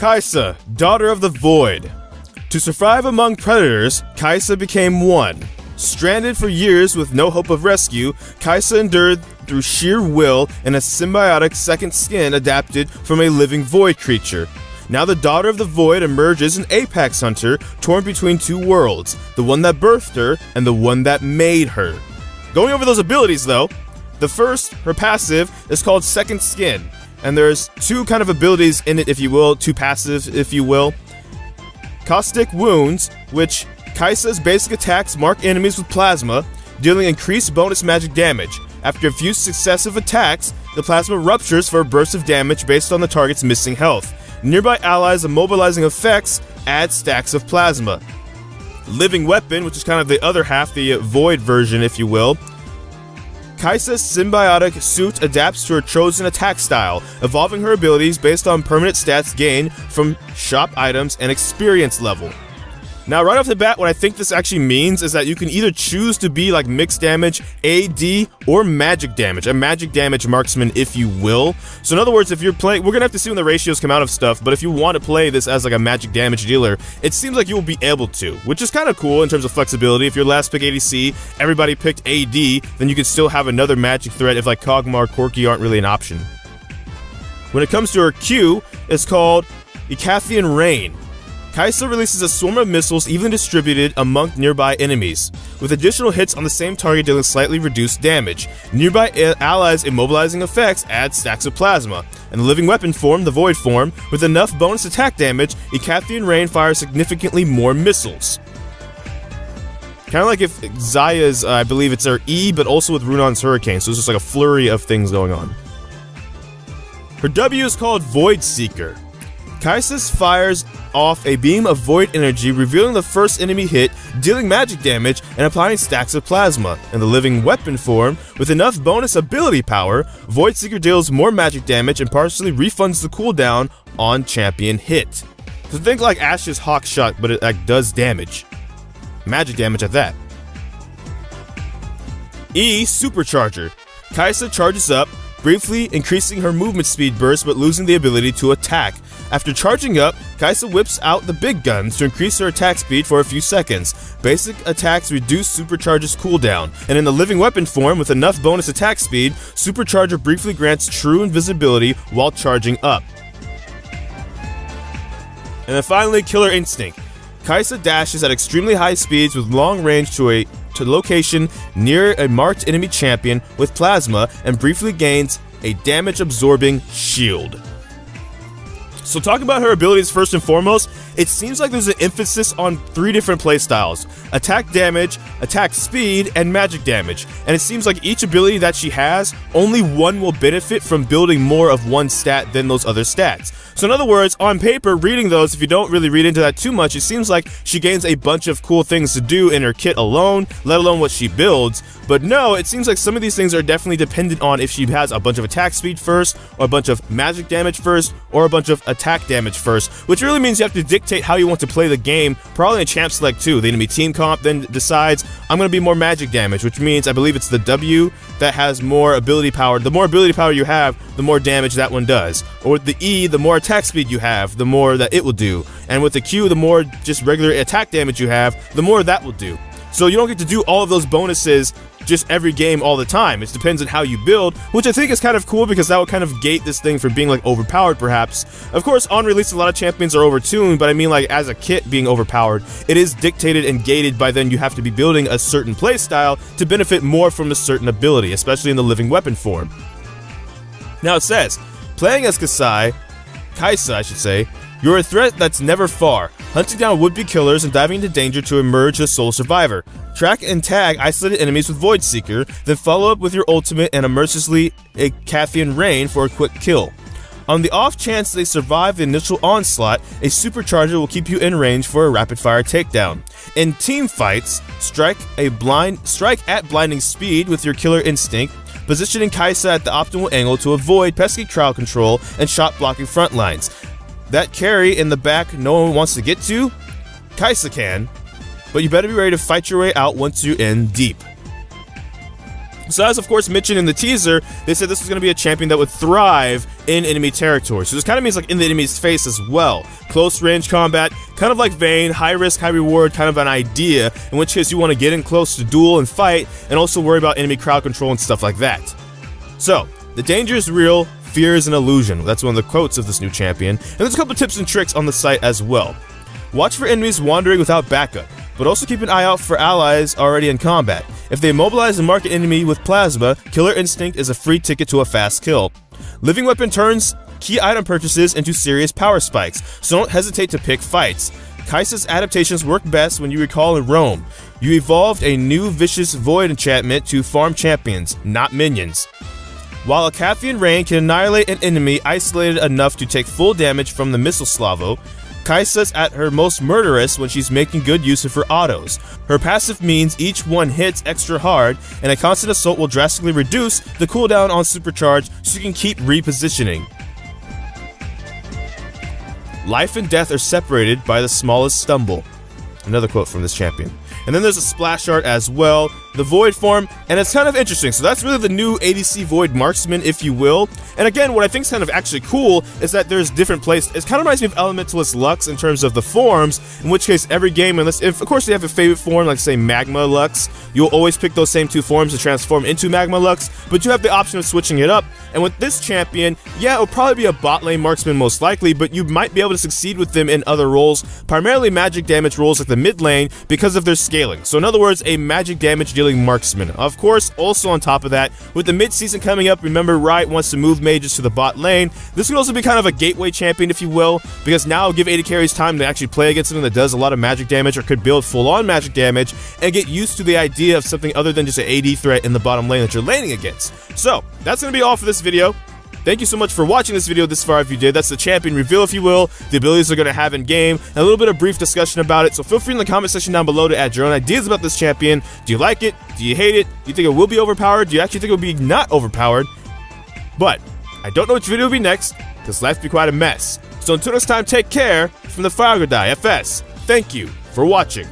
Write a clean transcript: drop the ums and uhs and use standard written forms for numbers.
Kai'Sa, daughter of the Void. To survive among predators, Kai'Sa became one. Stranded for years with no hope of rescue, Kai'Sa endured through sheer will and a symbiotic second skin adapted from a living Void creature. Now the daughter of the Void emerges an apex hunter torn between two worlds, the one that birthed her and the one that made her. Going over those abilities though, the first, her passive, is called Second Skin, and there's two kind of abilities in it, if you will, two passives, if you will. Caustic Wounds, which Kai'Sa's basic attacks mark enemies with plasma, dealing increased bonus magic damage. After a few successive attacks, the plasma ruptures for a burst of damage based on the target's missing health. Nearby allies' immobilizing effects add stacks of plasma. Living Weapon, which is kind of the other half, the Void version, if you will. Kai'Sa's symbiotic suit adapts to her chosen attack style, evolving her abilities based on permanent stats gained from shop items and experience level. Now, right off the bat, what I think this actually means is that you can either choose to be like mixed damage, AD, or magic damage. A magic damage marksman, if you will. So in other words, if you're playing, we're gonna have to see when the ratios come out of stuff, but if you want to play this as like a magic damage dealer, it seems like you will be able to, which is kind of cool in terms of flexibility. If your last pick ADC, everybody picked AD, then you could still have another magic threat if like Kog'Maw or Corki aren't really an option. When it comes to her Q, it's called Icathian Rain. Kai'Sa releases a swarm of missiles evenly distributed among nearby enemies, with additional hits on the same target dealing slightly reduced damage. Nearby allies' immobilizing effects add stacks of plasma. In the living weapon form, the Void form, with enough bonus attack damage, Icathian Rain fires significantly more missiles. Kind of like if Xayah's, I believe it's her E, but also with Runon's Hurricane, so it's just like a flurry of things going on. Her W is called Void Seeker. Kai'Sa fires off a beam of void energy, revealing the first enemy hit, dealing magic damage, and applying stacks of plasma. In the living weapon form, with enough bonus ability power, Void Seeker deals more magic damage and partially refunds the cooldown on champion hit. So think like Ashe's Hawk Shot, but it like does damage. Magic damage at that. E Supercharger. Kai'Sa charges up, briefly increasing her movement speed burst but losing the ability to attack. After charging up, Kai'Sa whips out the big guns to increase her attack speed for a few seconds. Basic attacks reduce Supercharger's cooldown, and in the living weapon form with enough bonus attack speed, Supercharger briefly grants true invisibility while charging up. And then finally, Killer Instinct. Kai'Sa dashes at extremely high speeds with long range to a location near a marked enemy champion with plasma and briefly gains a damage-absorbing shield. So talking about her abilities first and foremost, it seems like there's an emphasis on three different playstyles: attack damage, attack speed, and magic damage. And it seems like each ability that she has, only one will benefit from building more of one stat than those other stats. So in other words, on paper, reading those, if you don't really read into that too much, it seems like she gains a bunch of cool things to do in her kit alone, let alone what she builds. But no, it seems like some of these things are definitely dependent on if she has a bunch of attack speed first, or a bunch of magic damage first, or a bunch of attack damage first, which really means you have to dictate how you want to play the game, probably in Champ Select too. The enemy team comp then decides, I'm going to be more magic damage, which means I believe it's the W that has more ability power. The more ability power you have, the more damage that one does. Or with the E, the more attack speed you have, the more that it will do. And with the Q, the more just regular attack damage you have, the more that will do. So you don't get to do all of those bonuses just every game all the time. It depends on how you build, which I think is kind of cool because that would kind of gate this thing from being like overpowered perhaps. Of course, on release a lot of champions are overtuned, but I mean like as a kit being overpowered, it is dictated and gated by then you have to be building a certain playstyle to benefit more from a certain ability, especially in the living weapon form. Now it says, playing as Kai'Sa, I should say, you're a threat that's never far, hunting down would-be killers and diving into danger to emerge a sole survivor. Track and tag isolated enemies with Void Seeker, then follow up with your ultimate and mercilessly Icathian Rain for a quick kill. On the off chance they survive the initial onslaught, a supercharger will keep you in range for a rapid-fire takedown. In team fights, strike at blinding speed with your Killer Instinct, positioning Kai'Sa at the optimal angle to avoid pesky crowd control and shot-blocking front lines. That carry in the back no one wants to get to, Kai'Sa can, but you better be ready to fight your way out once you're in deep. So as of course mentioned in the teaser, they said this was going to be a champion that would thrive in enemy territory. So this kind of means like in the enemy's face as well. Close range combat, kind of like Vayne, high risk, high reward kind of an idea, in which case you want to get in close to duel and fight, and also worry about enemy crowd control and stuff like that. So, the danger is real, fear is an illusion. That's one of the quotes of this new champion, and there's a couple tips and tricks on the site as well. Watch for enemies wandering without backup, but also keep an eye out for allies already in combat. If they immobilize and mark an enemy with plasma, Killer Instinct is a free ticket to a fast kill. Living Weapon turns key item purchases into serious power spikes, so don't hesitate to pick fights. Kai'Sa's adaptations work best when you recall in Rome. You evolved a new vicious Void enchantment to farm champions, not minions. While a Cathian Rain can annihilate an enemy isolated enough to take full damage from the Missile Slavo, Kai'Sa's at her most murderous when she's making good use of her autos. Her passive means each one hits extra hard, and a constant assault will drastically reduce the cooldown on Supercharge so you can keep repositioning. Life and death are separated by the smallest stumble. Another quote from this champion. And then there's a splash art as well, the Void form, and it's kind of interesting. So that's really the new ADC Void Marksman, if you will. And again, what I think is kind of actually cool is that there's different places. It kind of reminds me of Elementalist Lux in terms of the forms, in which case every game, unless if of course you have a favorite form, like say Magma Lux, you'll always pick those same two forms to transform into Magma Lux, but you have the option of switching it up. And with this champion, yeah, it'll probably be a bot lane marksman most likely, but you might be able to succeed with them in other roles, primarily magic damage roles like the mid lane, because of their scaling. So in other words, a magic damage dealing marksman. Of course, also on top of that, with the mid-season coming up, remember Riot wants to move mages to the bot lane. This could also be kind of a gateway champion, if you will, because now it'll give AD carries time to actually play against something that does a lot of magic damage or could build full-on magic damage and get used to the idea of something other than just an AD threat in the bottom lane that you're laning against. So, that's going to be all for this video. Thank you so much for watching this video this far if you did. That's the champion reveal, if you will, the abilities they're going to have in game, and a little bit of brief discussion about it. So feel free in the comment section down below to add your own ideas about this champion. Do you like it? Do you hate it? Do you think it will be overpowered? Do you actually think it will be not overpowered? But I don't know which video will be next, because life be quite a mess. So until next time, take care from the Fire Guy FS. Thank you for watching.